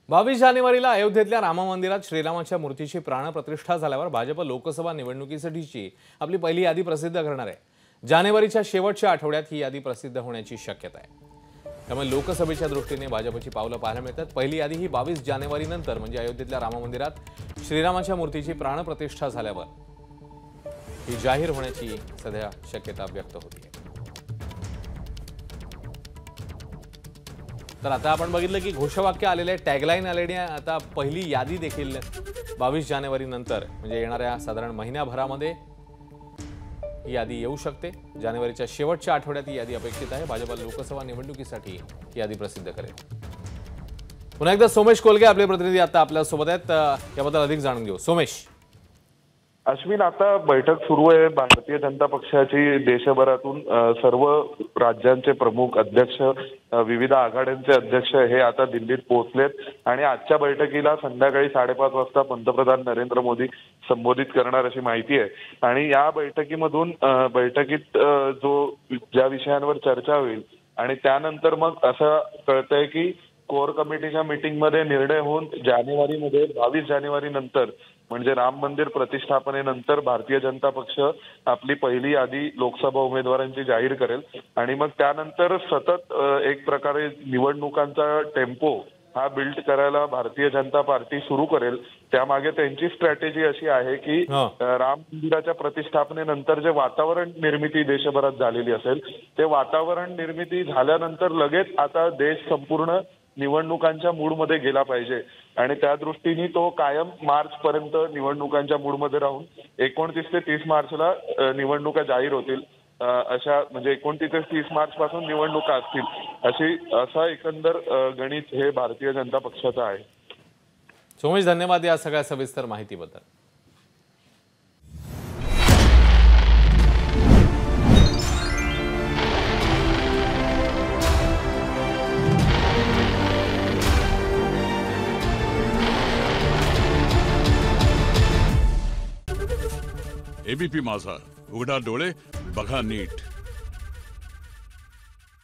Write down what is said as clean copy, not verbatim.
22 जानेवारीला अयोध्येतल्या राम मंदिरात श्रीरामाच्या मूर्तीची प्राणप्रतिष्ठा झाल्यावर भाजप लोकसभा निवडणुकीसाठीची आपली पहिली यादी प्रसिद्ध करणार आहे। जानेवारीच्या शेवटच्या आठवड्यात ही यादी प्रसिद्ध होण्याची शक्यता आहे। त्यामुळे लोकसभेच्या दृष्टीने भाजपची पावलं पाहायला मिळतात। पहिली यादी ही 22 जानेवारीनंतर म्हणजे अयोध्येतल्या राम मंदिरात श्रीरामाच्या मूर्तीची प्राणप्रतिष्ठा झाल्यावर ही जाहीर होण्याची सध्या शक्यता व्यक्त होती आहे। तर आता आपण बघितलं की घोषवाक्य आलेले, टॅगलाईन आलेली आहे। आता पहिली यादी देखील 22 जानेवारी नंतर म्हणजे येणाऱ्या साधारण महिन्याभरामध्ये ही यादी येऊ शकते। जानेवारीच्या शेवटच्या आठवड्यात ही यादी अपेक्षित आहे। भाजप लोकसभा निवडणुकीसाठी ही यादी प्रसिद्ध करेल। पुन्हा एकदा सोमेश कोलगे आपले प्रतिनिधी आता आपल्या सोबत आहेत, याबद्दल अधिक जाणून घेऊ। सोमेश, अश्विन, आता बैठक सुरू आहे भारतीय जनता पक्षाची। देशभरातून सर्व राज्यांचे प्रमुख अध्यक्ष, विविध आघाड्यांचे अध्यक्ष हे आता दिल्लीत पोहोचलेत आणि आजच्या बैठकीला संध्याकाळी 5:30 वाजता पंतप्रधान नरेंद्र मोदी संबोधित करणार अशी माहिती आहे। आणि या बैठकीत ज्या विषयांवर चर्चा होईल आणि त्यानंतर मग असं कळतंय की कोर कमिटीच्या मीटिंगमध्ये निर्णय होऊन जानेवारीमध्ये 22 जानेवारी नंतर म्हणजे राम मंदिर प्रतिष्ठापनेनंतर भारतीय जनता पक्ष आपली पहिली यादी लोकसभा उमेदवारांची जाहीर करेल आणि मग त्यानंतर सतत एक प्रकारे निवडणुकांचा टेम्पो हा बिल्ड करायला भारतीय जनता पार्टी सुरू करेल। त्यामागे त्यांची स्ट्रॅटेजी अशी आहे की राम मंदिराच्या प्रतिष्ठापनेनंतर जे वातावरण निर्मिती देशभरात झालेली असेल ते वातावरण निर्मिती झाल्यानंतर लगेच आता देश संपूर्ण निवडणुकांच्या मूडमध्ये गेला पाहिजे आणि त्या दृष्टीने तो कायम मार्च पर्यंत निवडणुकांच्या मूडमध्ये राहून 29 ते 30 मार्चला निवडणुका जाहीर होतील। म्हणजे 29 ते 30 मार्च पासून निवडणुका असतील असा एकंदर गणित हे भारतीय जनता पक्षाचं आहे। सोमेश, धन्यवाद या सगळ्या सविस्तर माहितीबद्दल। एबीपी माझा, उघडा डोळे बघा नीट।